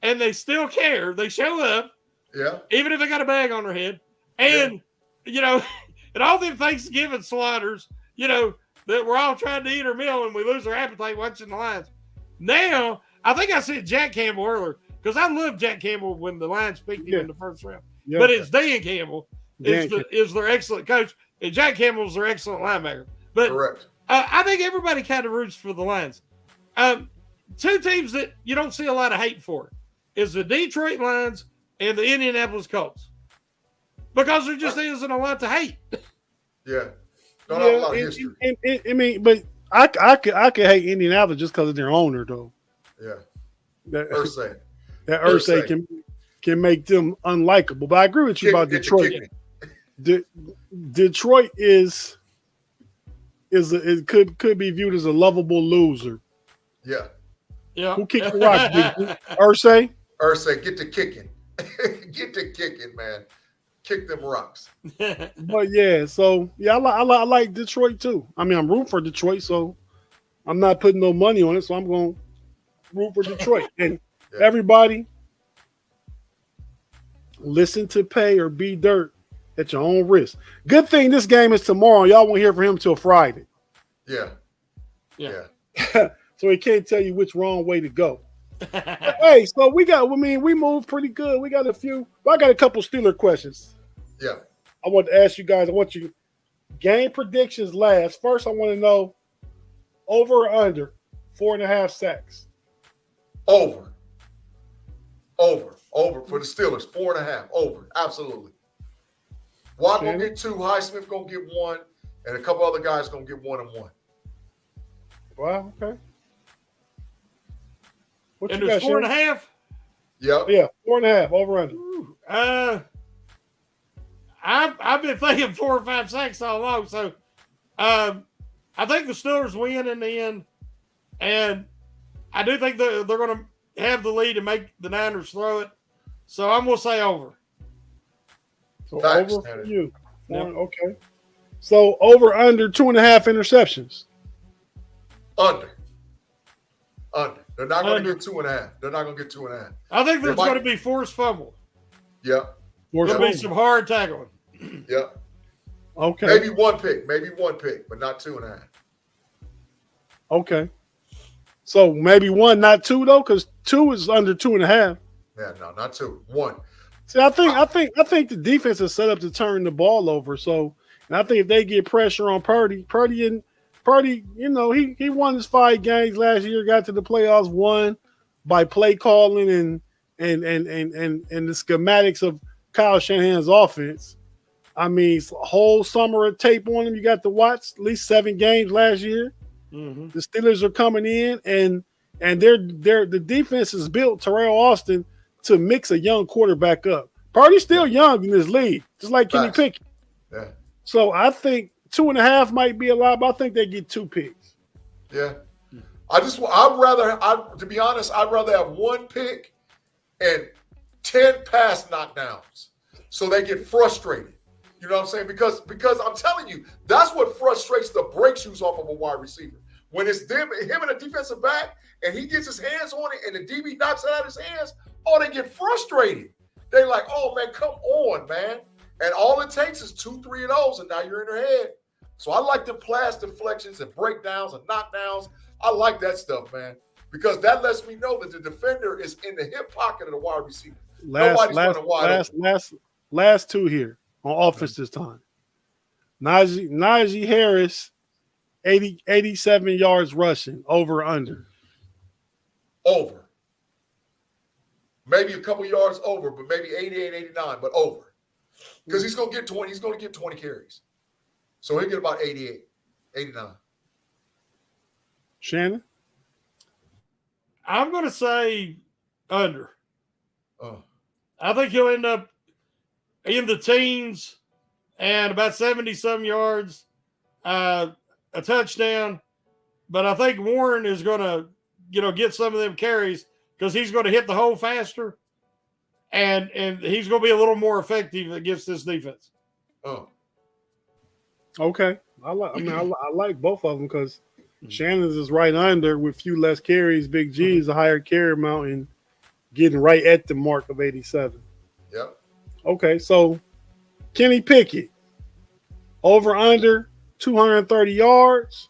and they still care. They show up. Yeah. Even if they got a bag on their head. And, and all them Thanksgiving slaughters, that we're all trying to eat our meal and we lose our appetite watching the Lions. Now, I think I said Jack Campbell earlier because I loved Jack Campbell when the Lions picked him in the first round. Yeah. But it's Dan Campbell is their excellent coach, and Jack Campbell's their excellent linebacker. But correct. I think everybody kind of roots for the Lions. Two teams that you don't see a lot of hate for is the Detroit Lions and the Indianapolis Colts because there just isn't a lot to hate. Yeah. Don't have a lot of history. But I could hate Indianapolis just because of their owner, though. Yeah. First thing. that Irsay can make them unlikable. But I agree with you about Detroit. Detroit it could be viewed as a lovable loser. Yeah. Yeah. Who kicked the rock? Irsay? Irsay, get to kicking. Get to kicking, man. Kick them rocks. But yeah, so yeah, I like Detroit too. I mean, I'm rooting for Detroit, so I'm not putting no money on it, so I'm going to root for Detroit. And everybody, listen to Pay or Be Dirt at your own risk. Good thing this game is tomorrow. Y'all won't hear from him till Friday. Yeah. So he can't tell you which wrong way to go. Hey, so we moved pretty good. We got a few. Well, I got a couple Steeler questions. Yeah. I want to ask you guys. I want you game predictions last. First, I want to know over or under 4.5 sacks. Over for the Steelers. 4.5. Over. Absolutely. Watt gonna get 2, Highsmith gonna get 1, and a couple other guys gonna get 1 and 1. Wow, okay. What And you there's got, 4.5? Yep. Yeah, 4.5 over under. I've been thinking 4 or 5 sacks all along, so I think the Steelers win in the end, and I do think they're going to have the lead and make the Niners throw it. So I'm going to say over. So Facts, over for you. Yep. Okay. So over under 2.5 interceptions. Under. They're not going to get 2.5. They're not going to get 2.5. I think there's going to be forced fumble. Yep. There'll be some hard tackling. Yep. Okay. Maybe one pick, but not 2.5. Okay. So maybe 1, not 2 though, because 2 is under 2.5. Yeah, no, not 2. 1. See, I think the defense is set up to turn the ball over. So, and I think if they get pressure on Purdy, you know, he won his 5 games last year, got to the playoffs, won by play calling and the schematics of Kyle Shanahan's offense. I mean, whole summer of tape on him. You got to watch at least 7 games last year. Mm-hmm. The Steelers are coming in, and the defense is built, Terrell Austin, to mix a young quarterback up. Purdy's still young in this league, just like Kenny Pickett. Yeah. So I think 2.5 might be a lot, but I think they get 2 picks. Yeah. To be honest, I'd rather have 1 pick and 10 pass knockdowns so they get frustrated. You know what I'm saying? Because I'm telling you, that's what frustrates the brake shoes off of a wide receiver. When it's him and a defensive back, and he gets his hands on it, and the DB knocks it out of his hands, they get frustrated. They like, oh, man, come on, man. And all it takes is 2-3 of those, and now you're in their head. So I like the pass deflections and breakdowns and knockdowns. I like that stuff, man, because that lets me know that the defender is in the hip pocket of the wide receiver. Nobody's running wide open. Last 2 here on offense this time. Najee Harris, 87 yards rushing, over under. Over. Maybe a couple yards over, but maybe 88, 89, but over. Because he's going to get 20. He's going to get 20 carries. So he'll get about 88, 89. Shannon? I'm going to say under. Oh. I think he'll end up in the teens and about 70-some yards, a touchdown. But I think Warren is going to, get some of them carries because he's going to hit the hole faster, and he's going to be a little more effective against this defense. Oh. Okay. I like both of them because Shannon's is right under with few less carries. Big G is a higher carry amount and getting right at the mark of 87. Yep. Okay, so Kenny Pickett, over under 230 yards,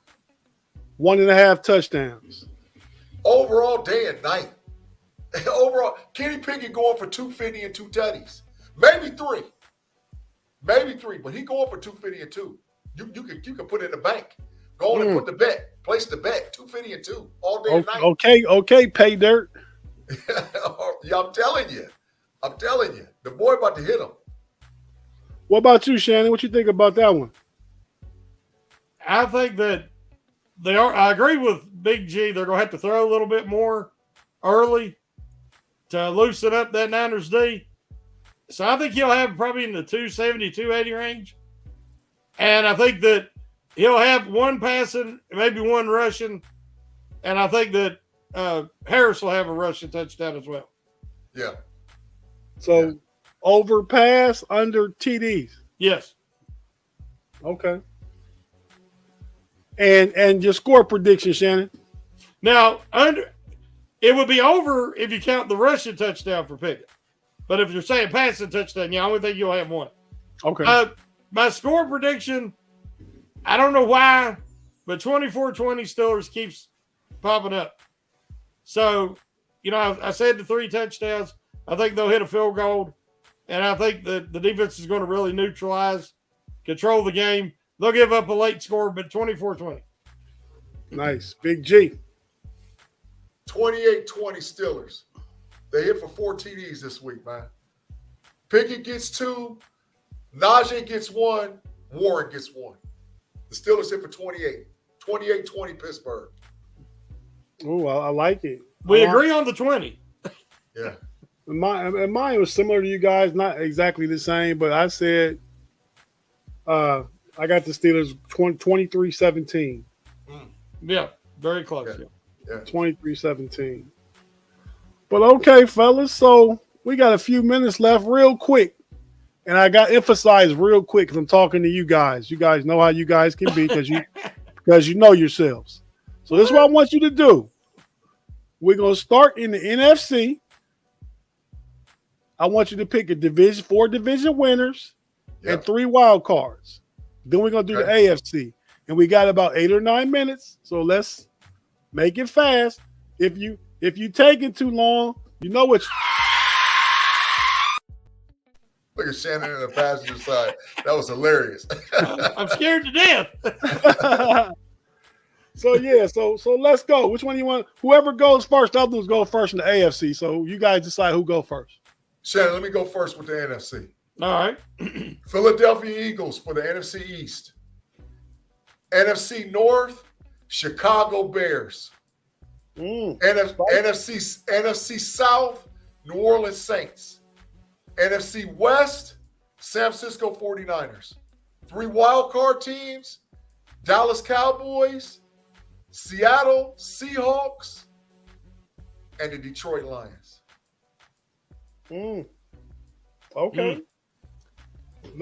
1.5 touchdowns. Overall, day and night. Overall, Kenny Pickett going for 250 and 2 tutties. Maybe 3. But he going for 250 and 2. You can put it in the bank. Go on and put the bet. Place the bet. 250 and 2 all day and night. Okay, pay dirt. Yeah, I'm telling you. The boy about to hit him. What about you, Shannon? What you think about that one? I think that I agree with Big G. They're going to have to throw a little bit more early. to loosen up that Niners D. So I think he'll have probably in the 270, 280 range. And I think that he'll have one passing, maybe one rushing. And I think that Harris will have a rushing touchdown as well. Yeah. So over pass, under TDs. Yes. Okay. And your score prediction, Shannon? Now, it would be over if you count the rushing touchdown for Pickett. But if you're saying passing touchdown, I only think you'll have one. Okay. My score prediction, I don't know why, but 24-20 Steelers keeps popping up. So, I said the 3 touchdowns. I think they'll hit a field goal. And I think that the defense is going to really neutralize, control the game. They'll give up a late score, but 24-20. Nice. Big G. 28-20 Steelers. They hit for 4 TDs this week, man. Pickett gets 2. Najee gets 1. Warren gets 1. The Steelers hit for 28. 28-20 Pittsburgh. Oh, I like it. We agree on the 20. Yeah. Mine was similar to you guys, not exactly the same, but I said I got the Steelers 23-17. Yeah, very close. Yeah. 23-17. But okay, fellas, so we got a few minutes left real quick. And I got emphasized real quick because I'm talking to you guys. You guys know how you guys can be because you know yourselves. So this is what I want you to do. We're going to start in the NFC. I want you to pick 4 division winners and 3 wild cards. Then we're going to do the AFC. And we got about 8 or 9 minutes. So let's make it fast. If you take it too long, you know what. Look at Shannon in the passenger side. That was hilarious. I'm scared to death. So let's go. Which one do you want? Whoever goes first, the others go first in the AFC. So you guys decide who go first. Shannon, let me go first with the NFC. All right. Philadelphia Eagles for the NFC East. NFC North, Chicago Bears. NFC South, New Orleans Saints. NFC West, San Francisco 49ers. 3 wild card teams, Dallas Cowboys, Seattle Seahawks, and the Detroit Lions. Okay.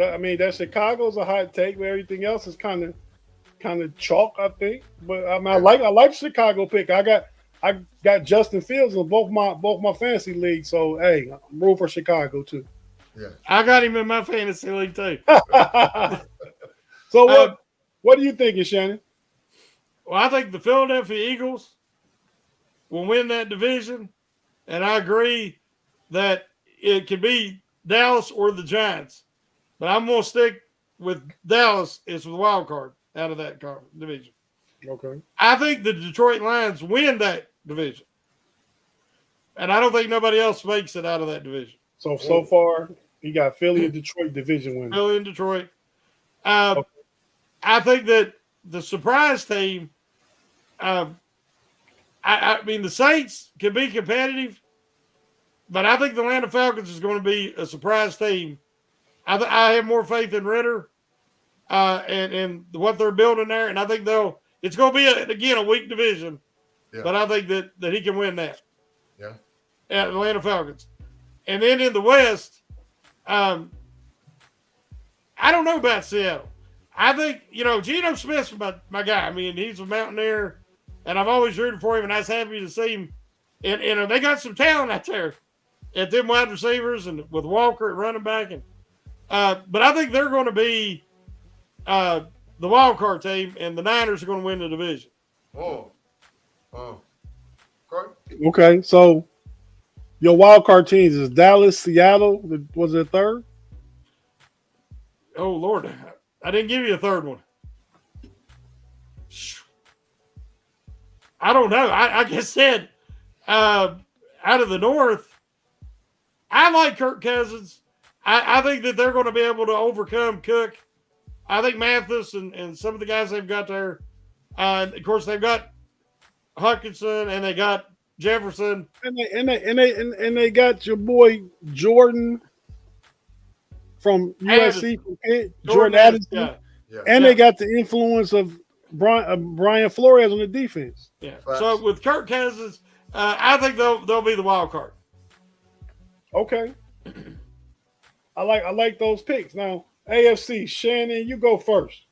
I mean, that Chicago's a hot take, but everything else is kind of chalk, I think. But I mean, I like Chicago pick. I got Justin Fields in both my fantasy leagues, so hey, I'm rooting for Chicago too. Yeah, I got him in my fantasy league too. So what are you thinking, Shannon? Well, I think the Philadelphia Eagles will win that division, and I agree that it could be Dallas or the Giants, but I'm going to stick with Dallas as the wild card out of that division. Okay. I think the Detroit Lions win that division, and I don't think nobody else makes it out of that division. So far, you got Philly and Detroit division winners. Philly and Detroit. I think that the surprise team, I mean, the Saints can be competitive, but I think the Atlanta Falcons is going to be a surprise team. I have more faith in Ritter and what they're building there, and I think it's going to be, a weak division, but I think that he can win that. Yeah. At Atlanta Falcons. And then in the West, I don't know about Seattle. I think, Geno Smith's my guy. I mean, he's a Mountaineer, and I've always rooted for him, and I was happy to see him. And they got some talent out there at them wide receivers and with Walker at running back. But I think they're going to be the wild card team, and the Niners are going to win the division. Oh. Okay, so your wild card teams is Dallas, Seattle. Was it a third? Oh, Lord. I didn't give you a third one. I don't know. I just said out of the North, I like Kirk Cousins. I think that they're going to be able to overcome Cook. I think Mathis and some of the guys they've got there. Of course, they've got Hutchinson and they got Jefferson. And they got your boy Jordan from USC, from Pitt, Jordan Addison. Yeah. Yeah. And they got the influence of Brian Flores on the defense. Yeah. Facts. So with Kirk Cousins, I think they'll be the wild card. Okay. I like those picks. Now, AFC, Shannon, you go first.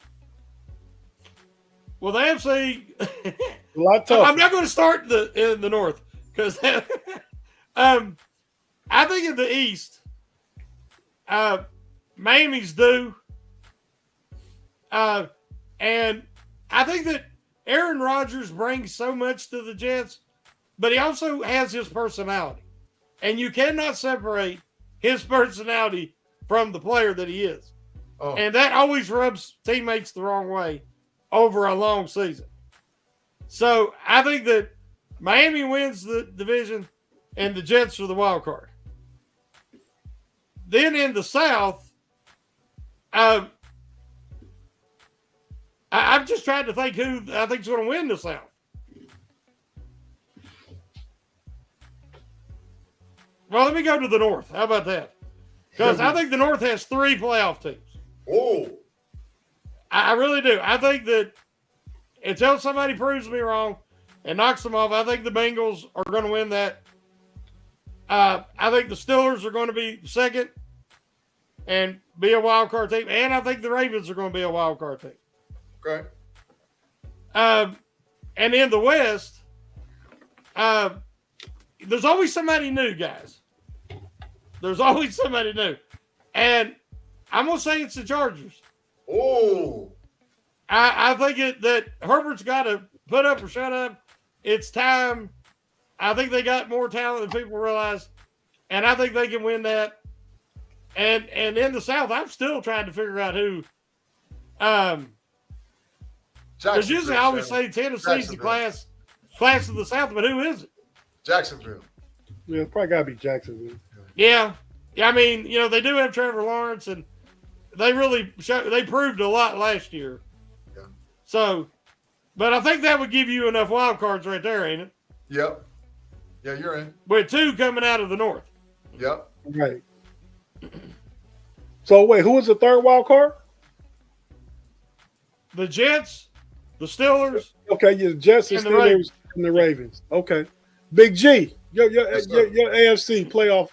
Well, the AFC, A lot tougher. I'm not going to start in the North because I think in the East, Miami's due. And I think that Aaron Rodgers brings so much to the Jets, but he also has his personality. And you cannot separate his personality from the player that he is. Oh. And that always rubs teammates the wrong way over a long season. So I think that Miami wins the division and the Jets are the wild card. Then in the South, I'm just trying to think who I think is going to win the South. Well, let me go to the North. How about that? Because I think the North has 3 playoff teams. Oh. I really do. I think that until somebody proves me wrong and knocks them off, I think the Bengals are going to win that. I think the Steelers are going to be second and be a wild card team. And I think the Ravens are going to be a wild card team. Okay. And in the West, there's always somebody new, guys. There's always somebody new. And I'm going to say it's the Chargers. Oh. I think that Herbert's got to put up or shut up. It's time. I think they got more talent than people realize. And I think they can win that. And in the South, I'm still trying to figure out who. Because usually I always say Tennessee's the class of the South, but who is it? Jacksonville. Yeah, it's probably got to be Jacksonville. Yeah. I mean, they do have Trevor Lawrence, and they really they proved a lot last year. Yeah. So, but I think that would give you enough wild cards right there, ain't it? Yep. Yeah, you're in. With 2 coming out of the North. Yep. Right. So, wait, who was the third wild card? The Jets, the Steelers. Okay, the Jets, the And the Steelers, Ravens. and the Ravens. Okay. Big G, your AFC playoff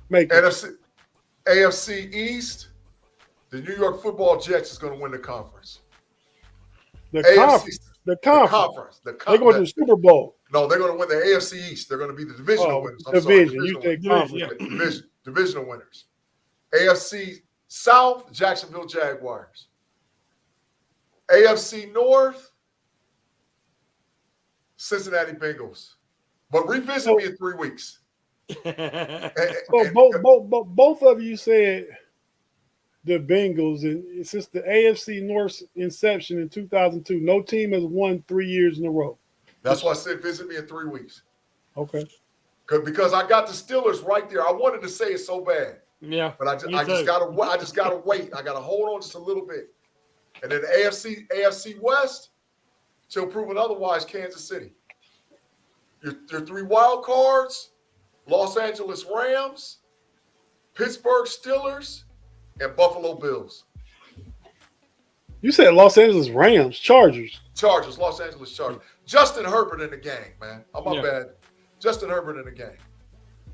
maker. AFC East, the New York Football Jets is going to win the conference. The AFC, conference. They're going to the Super Bowl. No, they're going to win the AFC East. They're going to be the divisional winners. Division. You take conference. Yeah. Divisional winners. AFC South, Jacksonville Jaguars. AFC North, Cincinnati Bengals. But revisit me in 3 weeks. Both of you said the Bengals, and since the AFC North inception in 2002, no team has won 3 years in a row. That's why I said visit me in 3 weeks. Okay. Because I got the Steelers right there. I wanted to say it so bad. Yeah. But I just gotta wait. I gotta hold on just a little bit. And then the AFC West, till proven otherwise, Kansas City. Your 3 wild cards, Los Angeles Rams, Pittsburgh Steelers, and Buffalo Bills. You said Los Angeles Rams, Chargers. Los Angeles Chargers. Justin Herbert in the game, man. I'm my bad. Justin Herbert in the game.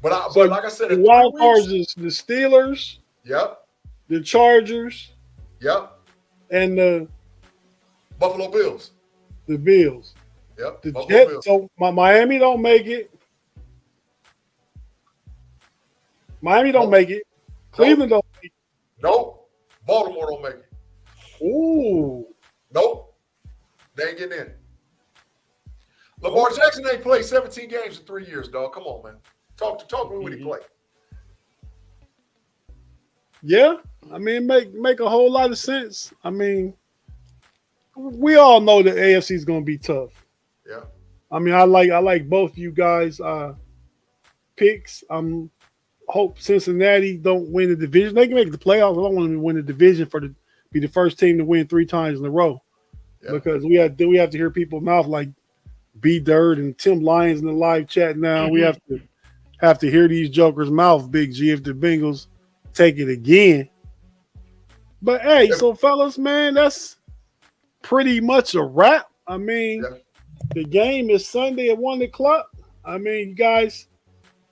But like I said, the wild cards is the Steelers. Yep. The Chargers. Yep. And the Buffalo Bills. The Bills. Yep. The Buffalo Jets. Bills. So Miami don't make it. Miami don't make it. Cleveland don't make it. Nope. Baltimore don't make it. Ooh. Nope. They ain't getting in. Lamar Jackson ain't played 17 games in 3 years, dog. Come on, man. Talk to me when he played. Yeah. I mean, make a whole lot of sense. I mean, we all know the AFC is going to be tough. Yeah. I mean, I like both you guys' picks. Hope Cincinnati don't win the division. They can make the playoffs. I don't want them to win the division be the first team to win 3 times in a row. Yeah. Because we have to hear people's mouth like B Dirt and Tim Lyons in the live chat now. Mm-hmm. We have to hear these jokers' mouth, Big G, if the Bengals take it again. But hey, so fellas, man, that's pretty much a wrap. I mean, the game is Sunday at 1:00. I mean,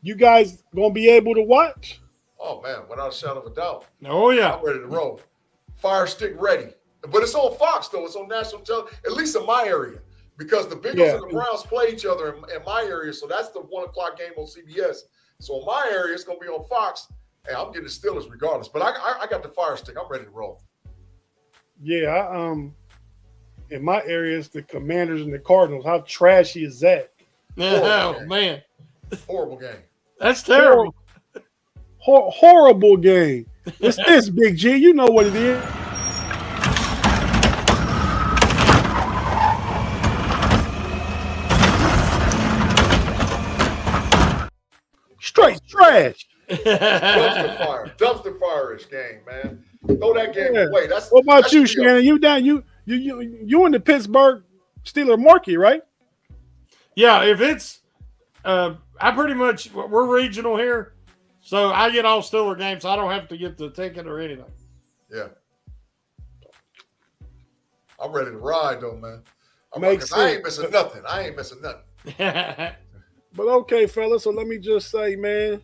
you guys gonna be able to watch? Oh man, without a shadow of a doubt. Oh yeah, I'm ready to roll. Fire stick ready. But it's on Fox though. It's on national television, at least in my area, because the Bengals and the Browns play each other in my area. So that's the 1:00 game on CBS. So in my area, it's gonna be on Fox. Hey, I'm getting the Steelers regardless. But I got the fire stick. I'm ready to roll. Yeah, in my area, it's the Commanders and the Cardinals. How trashy is that? Oh man, horrible game. That's terrible. Horrible game. It's this, Big G. You know what it is. Straight trash. Dumpster fire-ish game, man. Throw that game away. What about you, Shannon? You down? You in the Pittsburgh Steeler market, right? Yeah, if it's I pretty much, we're regional here, so I get all Steeler games. So I don't have to get the ticket or anything. Yeah, I'm ready to ride though, man. I ain't missing nothing. But okay, fellas. So let me just say, man,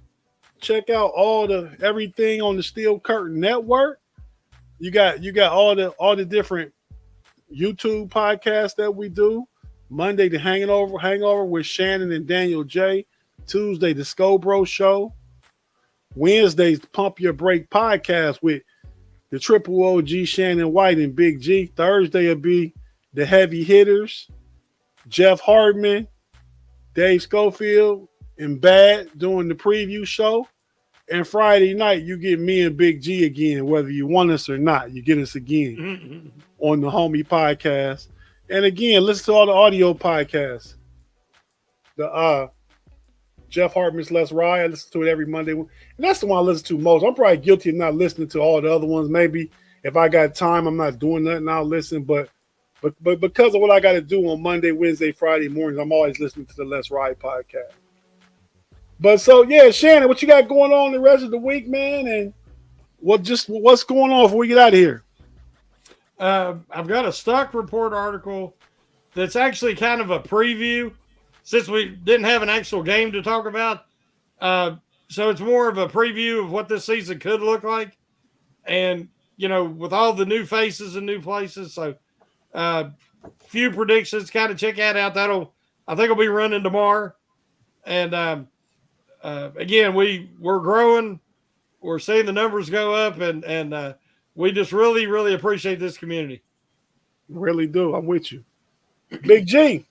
check out everything on the Steel Curtain Network. You got all the different YouTube podcasts that we do. Monday, the Hangover with Shannon and Daniel J. Tuesday, the Scobro Show. Wednesdays, the Pump Your Break podcast with the Triple OG Shannon White and Big G. Thursday will be the Heavy Hitters, Jeff Hardman, Dave Schofield, and Bad doing the preview show. And Friday night, you get me and Big G again, whether you want us or not. You get us again on the Homie Podcast. And again, listen to all the audio podcasts. The Jeff Hartman's Let's Ride. I listen to it every Monday. And that's the one I listen to most. I'm probably guilty of not listening to all the other ones. Maybe if I got time, I'm not doing nothing, I'll listen. But because of what I got to do on Monday, Wednesday, Friday mornings, I'm always listening to the Let's Ride podcast. But so, yeah, Shannon, what you got going on the rest of the week, man? And what's going on before we get out of here? I've got a stock report article that's actually kind of a preview since we didn't have an actual game to talk about. So it's more of a preview of what this season could look like. And, with all the new faces and new places. So few predictions, kind of check that out. I think it'll be running tomorrow. And again, we're growing. We're seeing the numbers go up, and we just really, really appreciate this community. Really do. I'm with you. Big G.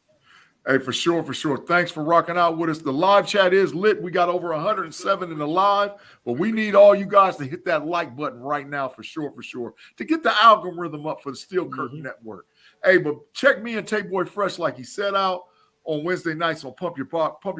Hey, for sure. Thanks for rocking out with us. The live chat is lit. We got over 107 in the live, but we need all you guys to hit that like button right now for sure, to get the algorithm up for the Steel Curtain Network. Hey, but check me and Tate Boy Fresh, like he set out, on Wednesday nights on Pump Your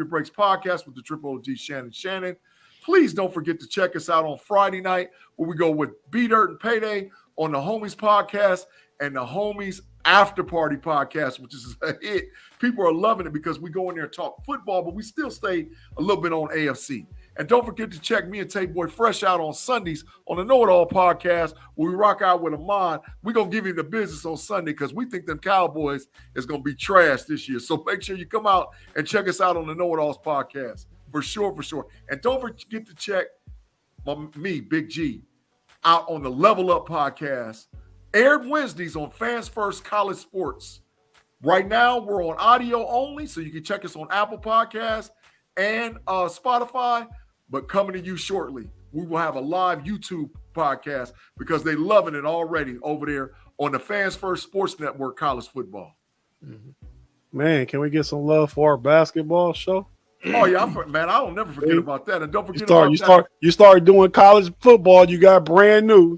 Breaks podcast with the Triple OG Shannon. Please don't forget to check us out on Friday night where we go with B Dirt and Payday on the Homies podcast and the Homies After Party podcast, which is a hit. People are loving it because we go in there and talk football, but we still stay a little bit on AFC. And don't forget to check me and Tate Boy Fresh out on Sundays on the Know It All podcast where we rock out with Ahmad. We're going to give you the business on Sunday because we think them Cowboys is going to be trash this year. So make sure you come out and check us out on the Know It Alls podcast. For sure. And don't forget to check me, Big G, out on the Level Up podcast. Aired Wednesdays on Fans First College Sports. Right now, we're on audio only, so you can check us on Apple Podcasts and Spotify. But coming to you shortly, we will have a live YouTube podcast because they're loving it already over there on the Fans First Sports Network College Football. Man, can we get some love for our basketball show? Oh yeah, man! I don't never forget about that. And don't forget you start doing college football. You got brand new.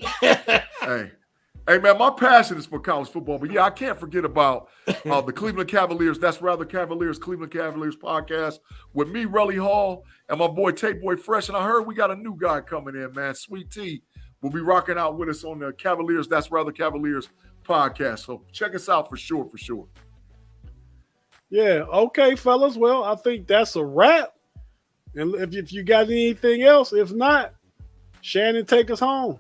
Hey, man! My passion is for college football, but yeah, I can't forget about the Cleveland Cavaliers. That's rather Cleveland Cavaliers podcast with me, Relly Hall, and my boy Tate Boy Fresh. And I heard we got a new guy coming in, man. Sweet T will be rocking out with us on the Cavaliers. That's rather Cavaliers podcast. So check us out for sure. Yeah. Okay, fellas. Well, I think that's a wrap. And if you got anything else, if not, Shannon, take us home.